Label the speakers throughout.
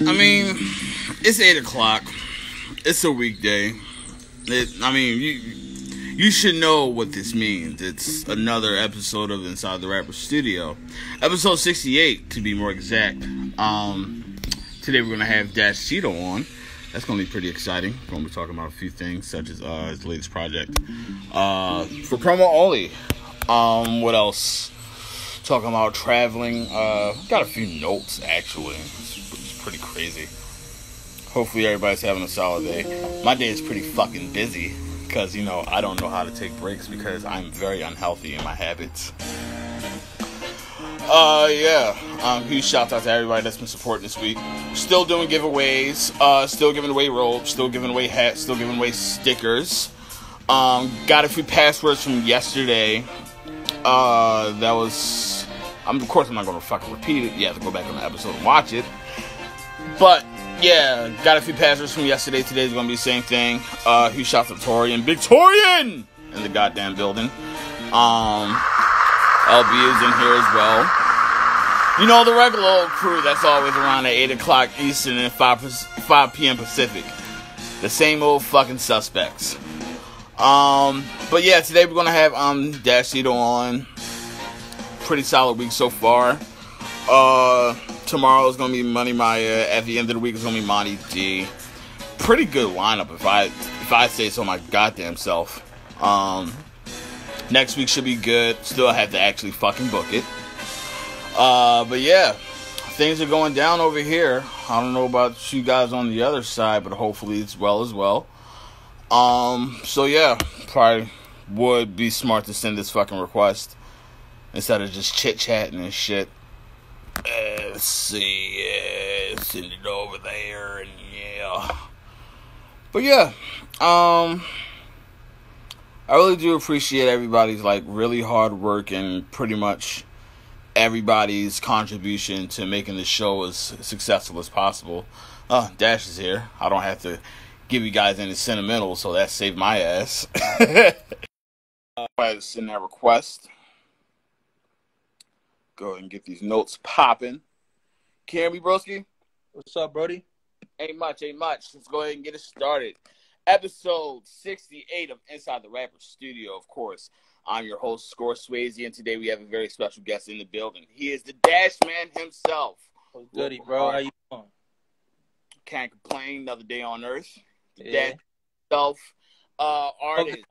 Speaker 1: I mean, it's 8 o'clock. It's a weekday. You should know what this means. It's another episode of Inside the Rapper Studio. Episode 68, to be more exact. Today we're going to have DashCito on. That's going to be pretty exciting. We're going to be talking about a few things, such as his latest project. For promo only. What else? Talking about traveling. Got a few notes, actually. It's pretty crazy. Hopefully everybody's having a solid day. My day is pretty fucking busy because, I don't know how to take breaks because I'm very unhealthy in my habits. Huge shout out to everybody that's been supporting this week. Still doing giveaways. Still giving away robes. Still giving away hats. Still giving away stickers. Got a few passwords from yesterday. Of course I'm not going to fucking repeat it. You have to go back on the episode and watch it. But yeah, got a few passwords from yesterday. Today's going to be the same thing. Huge shout out to Torian. Big Torian! In the goddamn building. LB is in here as well. The regular old crew that's always around at 8 o'clock Eastern and 5 p.m. Pacific. The same old fucking suspects. But yeah, today we're going to have DashCito on. Pretty solid week so far. Tomorrow is going to be Money Maya. At the end of the week, it's going to be Monty D. Pretty good lineup if I say so my goddamn self. Next week should be good. Still have to actually fucking book it. But yeah, things are going down over here. I don't know about you guys on the other side, but hopefully it's well as well. So yeah, probably would be smart to send this fucking request instead of just chit-chatting and shit. Let's see, send it over there, and yeah. But yeah, I really do appreciate everybody's, really hard work and pretty much everybody's contribution to making the show as successful as possible. Dash is here. I don't have to give you guys any sentimental, so that saved my ass. I had to send that request. Go ahead and get these notes popping. Can you hear me, broski?
Speaker 2: What's up, Brody?
Speaker 1: Ain't much. Let's go ahead and get it started. Episode 68 of Inside the Rapper Studio, of course. I'm your host, Score Swayze, and today we have a very special guest in the building. He is the Dash Man himself.
Speaker 2: What's goody, bro? How you doing?
Speaker 1: Can't complain. Another day on Earth. The
Speaker 2: Yeah.
Speaker 1: Dash himself. Artist.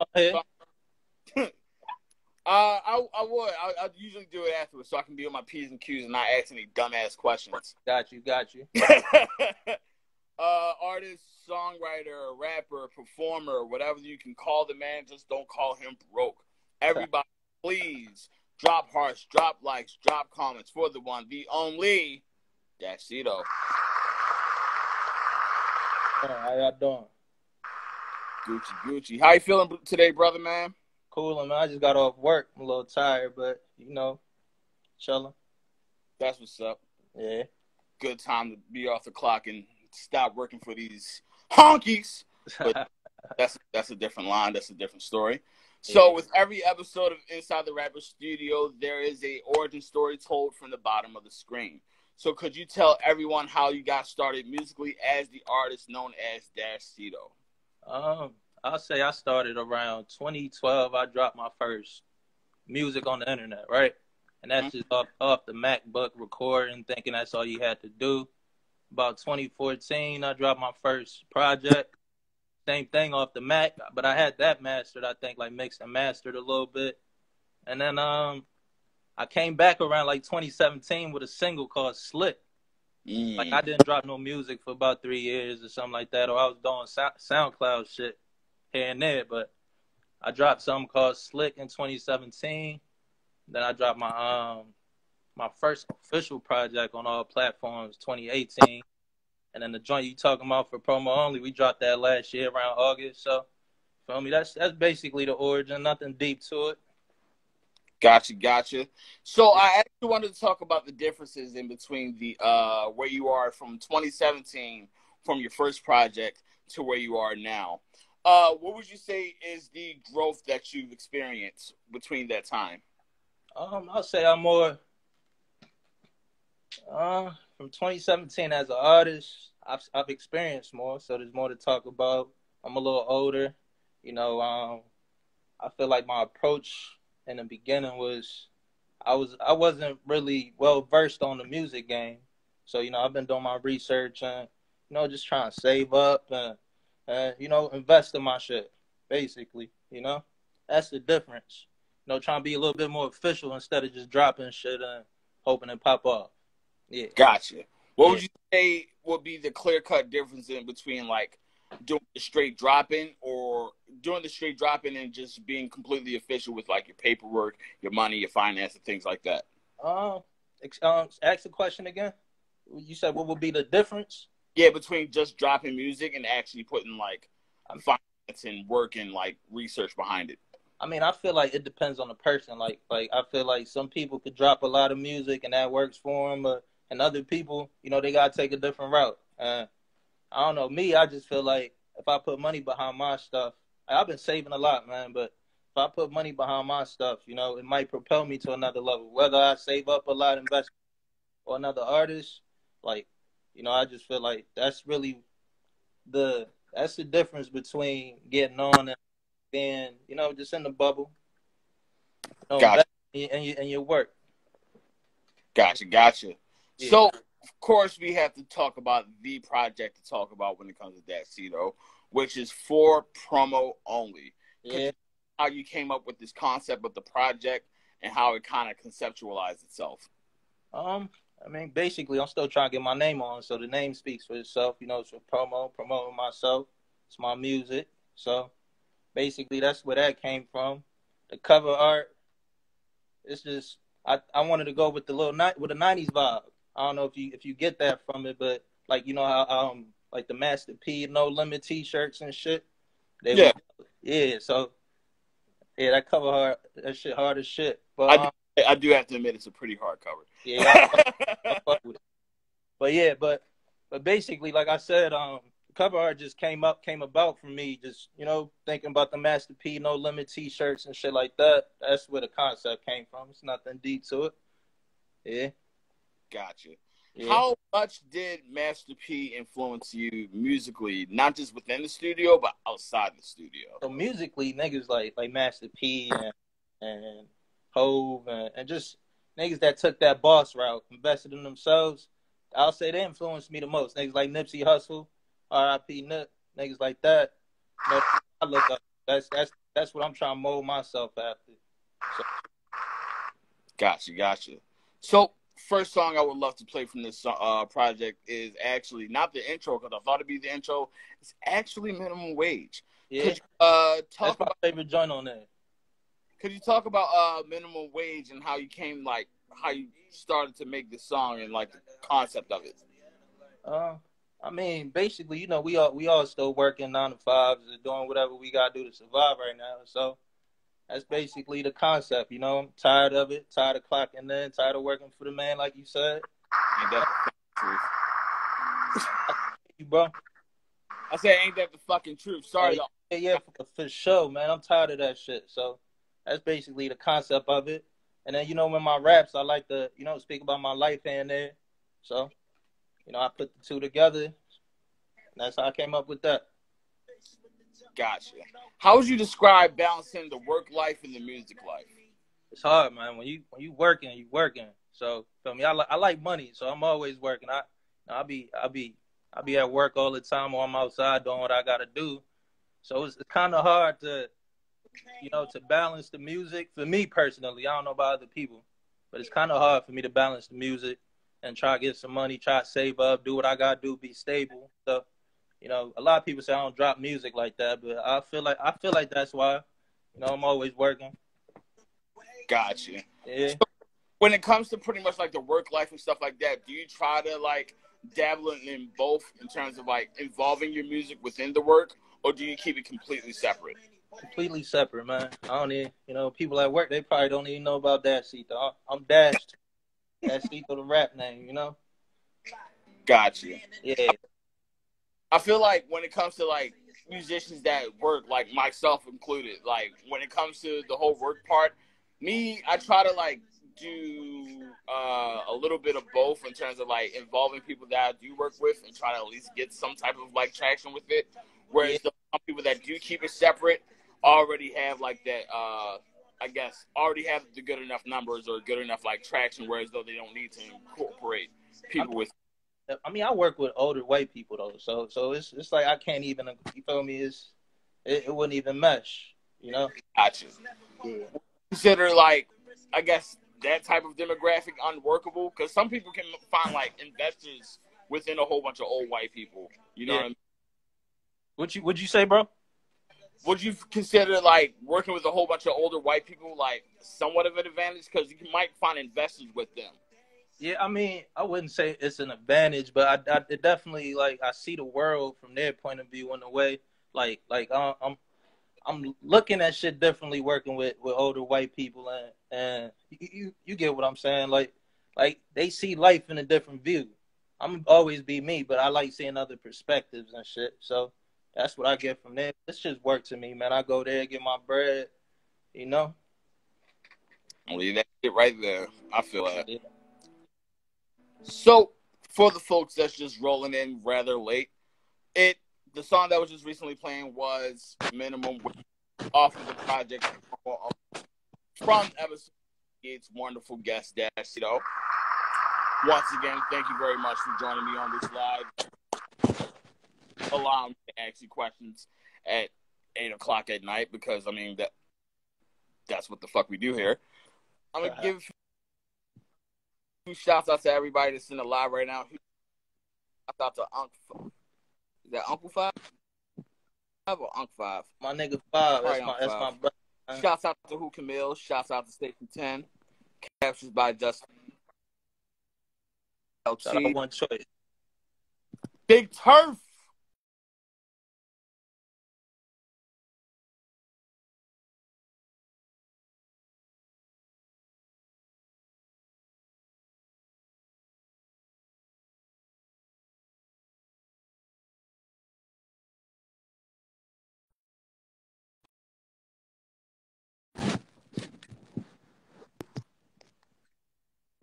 Speaker 1: I'd usually do it afterwards so I can be on my P's and Q's and not ask any dumbass questions.
Speaker 2: Got you.
Speaker 1: Artist, songwriter, rapper, performer, whatever you can call the man, just don't call him broke. Everybody, please drop hearts, drop likes, drop comments for the one, the only DashCito.
Speaker 2: How y'all doing?
Speaker 1: Gucci. How you feeling today, brother, man?
Speaker 2: Cool, man. I just got off work. I'm a little tired, but, chilling.
Speaker 1: That's what's up.
Speaker 2: Yeah.
Speaker 1: Good time to be off the clock and stop working for these honkies. But that's a different line. That's a different story. So with every episode of Inside the Rapper Studio, there is a origin story told from the bottom of the screen. So could you tell everyone how you got started musically as the artist known as DashCito?
Speaker 2: I'll say I started around 2012. I dropped my first music on the internet, right? And that's just off the MacBook recording, thinking that's all you had to do. About 2014, I dropped my first project. Same thing off the Mac, but I had that mastered, I think, mixed and mastered a little bit. And then I came back around 2017 with a single called Slick. I didn't drop no music for about 3 years or something like that, or I was doing SoundCloud shit here and there, but I dropped something called Slick in 2017. Then I dropped my first official project on all platforms 2018. And then the joint you talking about for promo only, we dropped that last year around August. So, feel me? That's basically the origin. Nothing deep to it.
Speaker 1: Gotcha. So I actually wanted to talk about the differences in between the where you are from 2017, from your first project, to where you are now. What would you say is the growth that you've experienced between that time?
Speaker 2: I'll say I'm more From 2017 as an artist, I've experienced more, so there's more to talk about. I'm a little older, you know. I feel like my approach in the beginning was I wasn't really well versed on the music game, so I've been doing my research and just trying to save up and invest in my shit, basically. That's the difference. Trying to be a little bit more official instead of just dropping shit and hoping it pop off. Yeah.
Speaker 1: Gotcha. What would you say would be the clear-cut difference in between, like, doing the straight dropping and just being completely official with, like, your paperwork, your money, your finance, and things like that?
Speaker 2: Ask the question again. You said what would be the difference?
Speaker 1: Yeah, between just dropping music and actually putting, like, finance and work and, like, research behind it.
Speaker 2: I mean, I feel like it depends on the person. Like I feel like some people could drop a lot of music and that works for them, and other people, they gotta take a different route. I don't know. Me, I just feel like if I put money behind my stuff, I've been saving a lot, man. But if I put money behind my stuff, it might propel me to another level. Whether I save up a lot, invest or another artist, like, I just feel like that's really that's the difference between getting on and being, just in the bubble.
Speaker 1: Gotcha.
Speaker 2: And your work.
Speaker 1: Gotcha. Yeah. So, of course, we have to talk about the project to talk about when it comes to DashCito, which is for promo only.
Speaker 2: Yeah.
Speaker 1: How you came up with this concept of the project and how it kind of conceptualized itself.
Speaker 2: I mean, basically, I'm still trying to get my name on, so the name speaks for itself. It's for promoting myself. It's my music. So, basically, that's where that came from. The cover art, it's just I wanted to go with the with the '90s vibe. I don't know if you get that from it, but like how like the Master P No Limit T-shirts and shit. So that cover art, that shit hard as shit. But
Speaker 1: I do have to admit it's a pretty hard cover.
Speaker 2: Yeah, I fuck with it. But yeah, but basically, like I said, cover art just came about for me, just thinking about the Master P No Limit T-shirts and shit like that. That's where the concept came from. It's nothing deep to it. Yeah.
Speaker 1: Gotcha.
Speaker 2: Yeah.
Speaker 1: How much did Master P influence you musically, not just within the studio, but outside the studio?
Speaker 2: So musically, niggas like Master P and Hove and just niggas that took that boss route, invested in themselves. I'll say they influenced me the most. Niggas like Nipsey Hussle, R.I.P. Nip, niggas like that. I look up. That's what I'm trying to mold myself after. So.
Speaker 1: Gotcha. So, first song I would love to play from this project is actually not the intro, because I thought it'd be the intro. It's actually Minimum Wage.
Speaker 2: Yeah.
Speaker 1: Could you,
Speaker 2: that's my favorite joint on there.
Speaker 1: Could you talk about Minimum Wage and how you started to make this song and like the concept of it?
Speaker 2: I mean, basically, we all still working 9 to 5s and doing whatever we gotta do to survive right now. So that's basically the concept. I'm tired of it, tired of clocking in, tired of working for the man, like you said.
Speaker 1: Ain't that the truth?
Speaker 2: You, bro.
Speaker 1: I said, ain't that the fucking truth? Sorry.
Speaker 2: Yeah, for sure, man. I'm tired of that shit. So that's basically the concept of it. And then, when my raps, I like to, speak about my life in there. So, I put the two together. And that's how I came up with that.
Speaker 1: Gotcha. How would you describe balancing the work life and the music life?
Speaker 2: It's hard, man. When you working, you working. So, feel me? I like money, so I'm always working. I be at work all the time, or I'm outside doing what I gotta do. So it's kind of hard to balance the music. For me personally, I don't know about other people, but it's kind of hard for me to balance the music and try to get some money, try to save up, do what I gotta do, be stable. So, a lot of people say I don't drop music like that, but I feel like that's why, I'm always working.
Speaker 1: Gotcha.
Speaker 2: Yeah.
Speaker 1: So when it comes to pretty much like the work life and stuff like that, do you try to like dabble in both in terms of like involving your music within the work, or do you keep it completely separate?
Speaker 2: Completely separate, man. I don't even, people at work, they probably don't even know about DashCito. I'm Dashed. DashCito, the rap name,
Speaker 1: Gotcha.
Speaker 2: Yeah.
Speaker 1: I feel like when it comes to like musicians that work, like myself included, like when it comes to the whole work part, I try to like do a little bit of both in terms of like involving people that I do work with and try to at least get some type of like traction with it. Whereas the people that do keep it separate already have like that, I guess, already have the good enough numbers or good enough like traction, whereas though they don't need to incorporate people with.
Speaker 2: I mean, I work with older white people though, so it's like I can't even. You feel me? It wouldn't even mesh. You know.
Speaker 1: Gotcha.
Speaker 2: Yeah.
Speaker 1: Consider like, I guess, that type of demographic unworkable because some people can find like investors within a whole bunch of old white people. You know what I mean?
Speaker 2: Would you say, bro?
Speaker 1: Would you consider like working with a whole bunch of older white people like somewhat of an advantage because you might find investors with them?
Speaker 2: Yeah, I mean, I wouldn't say it's an advantage, but I it definitely like I see the world from their point of view in a way. I'm looking at shit differently working with older white people and you get what I'm saying? Like they see life in a different view. I'm always be me, but I like seeing other perspectives and shit. So that's what I get from there. It's just work to me, man. I go there, get my bread, you know.
Speaker 1: I'll leave that shit right there. I feel that.
Speaker 2: Yeah.
Speaker 1: So for the folks that's just rolling in rather late, the song that was just recently playing was Minimum off of the project from episode 8's wonderful guest, DashCito. Once again, thank you very much for joining me on this live. Allow me to ask you questions at 8 o'clock at night because, I mean, that's what the fuck we do here. I'm going to give a few shouts out to everybody that's in the live right now. Shout out to Uncle. Is that Uncle 5? Or Unc 5?
Speaker 2: My nigga 5.
Speaker 1: That's
Speaker 2: my brother.
Speaker 1: Shouts out to Who Camille. Shouts out to Station 10. Captures by Justin.
Speaker 2: Shout out One Choice.
Speaker 1: Big Turf.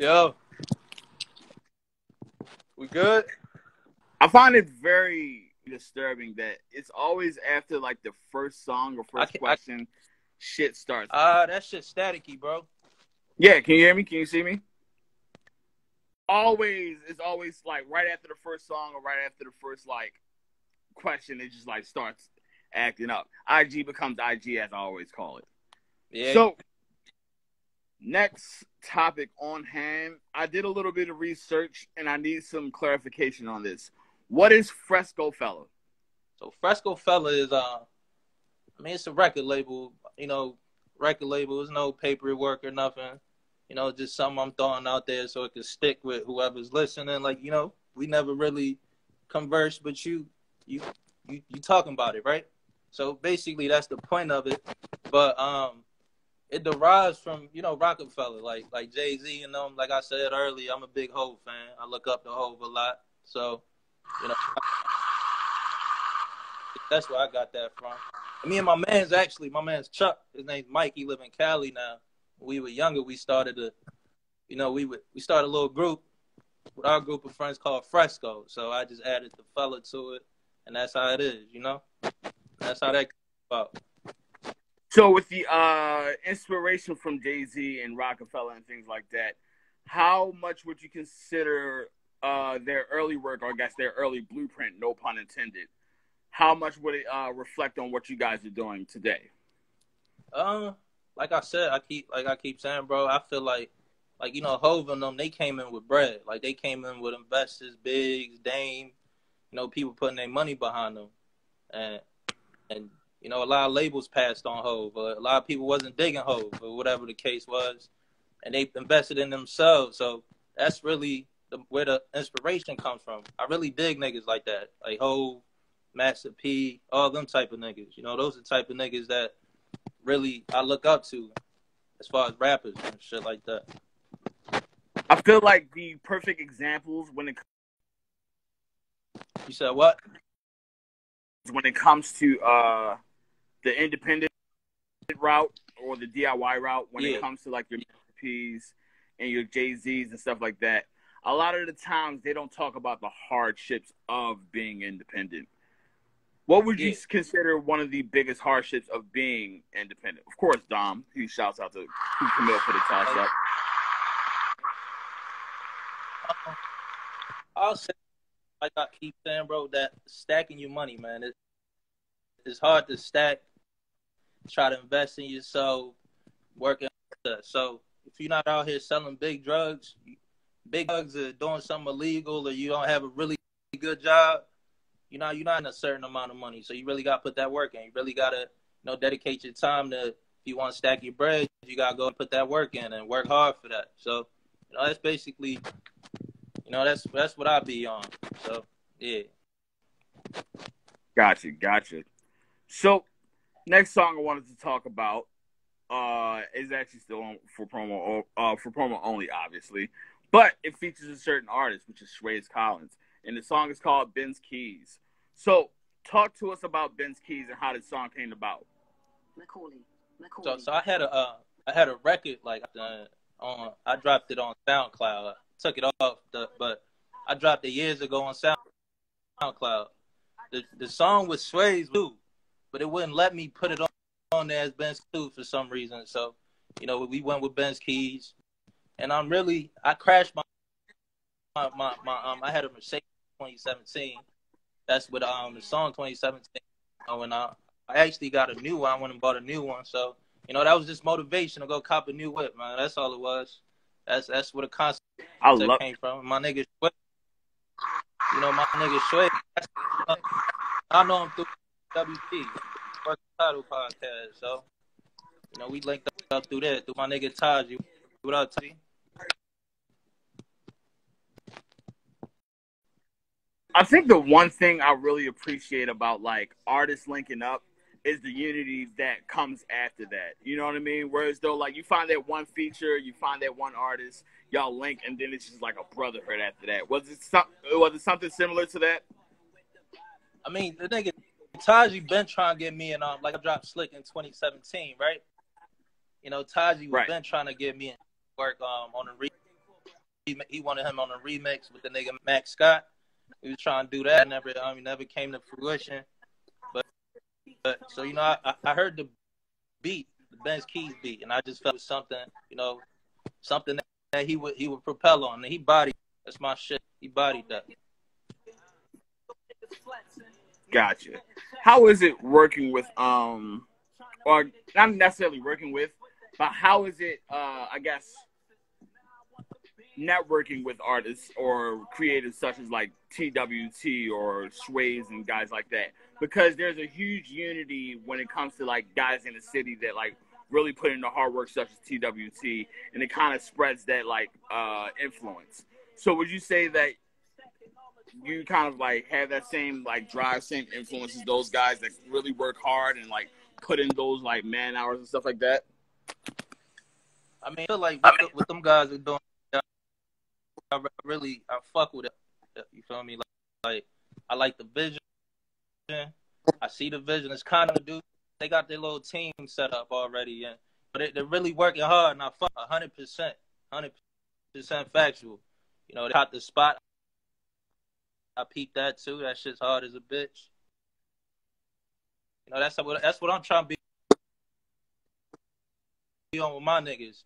Speaker 2: Yo. We good?
Speaker 1: I find it very disturbing that it's always after like the first song or first question, shit starts.
Speaker 2: That shit's staticky, bro.
Speaker 1: Yeah, can you hear me? Can you see me? It's always like right after the first song or right after the first like question, it just like starts acting up. IG becomes IG, as I always call it.
Speaker 2: Yeah.
Speaker 1: So next topic on hand. I did a little bit of research and I need some clarification on this. What is Fresco Fella?
Speaker 2: So Fresco Fella is it's a record label, record label. There's no paperwork or nothing. Just something I'm throwing out there so it can stick with whoever's listening. Like, we never really conversed, but you talking about it, right? So basically that's the point of it. But it derives from, Rockefeller, like Jay-Z and them. Like I said earlier, I'm a big Hov fan. I look up to Hov a lot. So, that's where I got that from. And me and my man's Chuck. His name's Mike. He live in Cali now. When we were younger, we started we started a little group with our group of friends called Fresco. So I just added the fella to it, and that's how it is, That's how that came about.
Speaker 1: So with the inspiration from Jay-Z and Rockefeller and things like that, how much would you consider their early work, or I guess their early blueprint, no pun intended, how much would it reflect on what you guys are doing today?
Speaker 2: Like I said, I keep saying, bro, I feel like Hov and them, they came in with bread. Like they came in with investors, Biggs, Dame, people putting their money behind them. And a lot of labels passed on Hov. A lot of people wasn't digging Hov or whatever the case was. And they invested in themselves. So that's really where the inspiration comes from. I really dig niggas like that. Like Hov, Master P, all them type of niggas. Those are the type of niggas that really I look up to as far as rappers and shit like that.
Speaker 1: I feel like the perfect examples when it
Speaker 2: You said what?
Speaker 1: When it comes to the independent route or the DIY route, when it comes to like your P's and your Jay-Z's and stuff like that, a lot of the times they don't talk about the hardships of being independent. What would you consider one of the biggest hardships of being independent? Of course, Dom. He shouts out to Camille for the toss up.
Speaker 2: I'll say, like I keep saying, bro, that stacking your money, man, it's hard to stack. Try to invest in yourself, working. So if you're not out here selling big drugs or doing something illegal, or you don't have a really good job, you're not in a certain amount of money. So you really got to put that work in. You really got to, dedicate your time to. If you want to stack your bread, you got to go and put that work in and work hard for that. So, that's basically, that's what I be on. So, yeah.
Speaker 1: Gotcha. So, next song I wanted to talk about is actually still on for promo only, obviously, but it features a certain artist, which is Swayze Collins, and the song is called Ben's Keys. So, talk to us about Ben's Keys and how this song came about.
Speaker 3: Macaulay.
Speaker 2: So I had a record I dropped it on SoundCloud. I took it off, but I dropped it years ago on SoundCloud. The song was Swayze too, but it wouldn't let me put it on there as Ben's Keys for some reason. So, we went with Ben's Keys, and I crashed my I had a Mercedes 2017. That's what the song 2017. When I actually got a new one, I went and bought a new one. So, that was just motivation to go cop a new whip, man. That's all it was. That's where the concept came from. My nigga Sway, I know him through WT, First Title Podcast. So, we linked up through there, through my nigga Taji. What up, Taji?
Speaker 1: I think the one thing I really appreciate about artists linking up is the unity that comes after that. You know what I mean? Whereas though, you find that one feature, you find that one artist, y'all link, and then it's just like a brotherhood after that. Was it something similar to that?
Speaker 2: I mean, the nigga Taji been trying to get me in I dropped Slick in 2017, right? Taji was been trying to get me in work on a he wanted him on a remix with the nigga Max Scott. He was trying to do that, never came to fruition. But so I heard the beat, the Ben's Keys beat, and I just felt it was something that he would propel on, and he bodied. That's my shit. He bodied that.
Speaker 1: Gotcha. How is it working with or not necessarily working with, but how is it I guess networking with artists or creators such as TWT or Swayze and guys like that? Because there's a huge unity when it comes to guys in the city that really put in the hard work, such as TWT, and it kind of spreads that influence. So would you say that you kind of have that same drive, same influence as those guys that really work hard and put in those man hours and stuff like that?
Speaker 2: I mean, I feel like what them guys are doing, I fuck with it. You feel me? I like the vision. I see the vision. It's kind of dude. They got their little team set up already, but they're really working hard. And I fuck 100%, 100% factual. They caught the spot. I peeped that too. That shit's hard as a bitch. That's what I'm trying to be on with my niggas.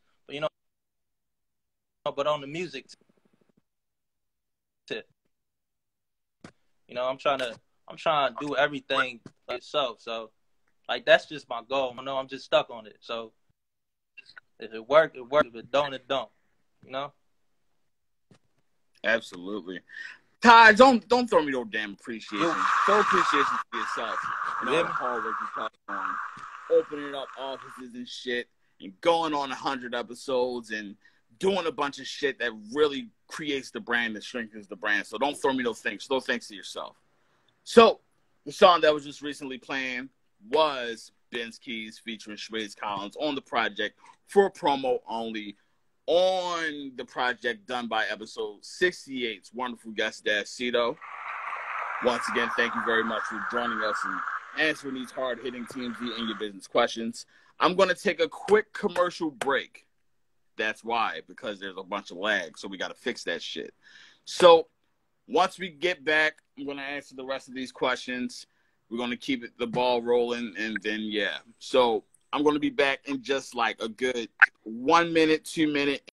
Speaker 2: But on the music tip, I'm trying to do everything myself. So, that's just my goal. I know I'm just stuck on it. So, if it works, it works. If it don't, it don't.
Speaker 1: Absolutely. Ty, don't throw me no damn appreciation. Show appreciation for yourself and all the hard work you put on, opening up offices and shit, and going on 100 episodes and doing a bunch of shit that really creates the brand, that strengthens the brand. So don't throw me those things. Throw thanks to yourself. So the song that was just recently playing was Ben's Keys featuring Swayze Collins on the project for promo only, on the project done by episode 68's wonderful guest, DashCito. Once again, thank you very much for joining us and answering these hard-hitting TMZ and your business questions. I'm going to take a quick commercial break. that's why, because there's a bunch of lag. So we got to fix that shit. So once we get back, I'm going to answer the rest of these questions. We're going to keep the ball rolling, and then, yeah. So I'm going to be back in just like a good 1 minute, 2 minute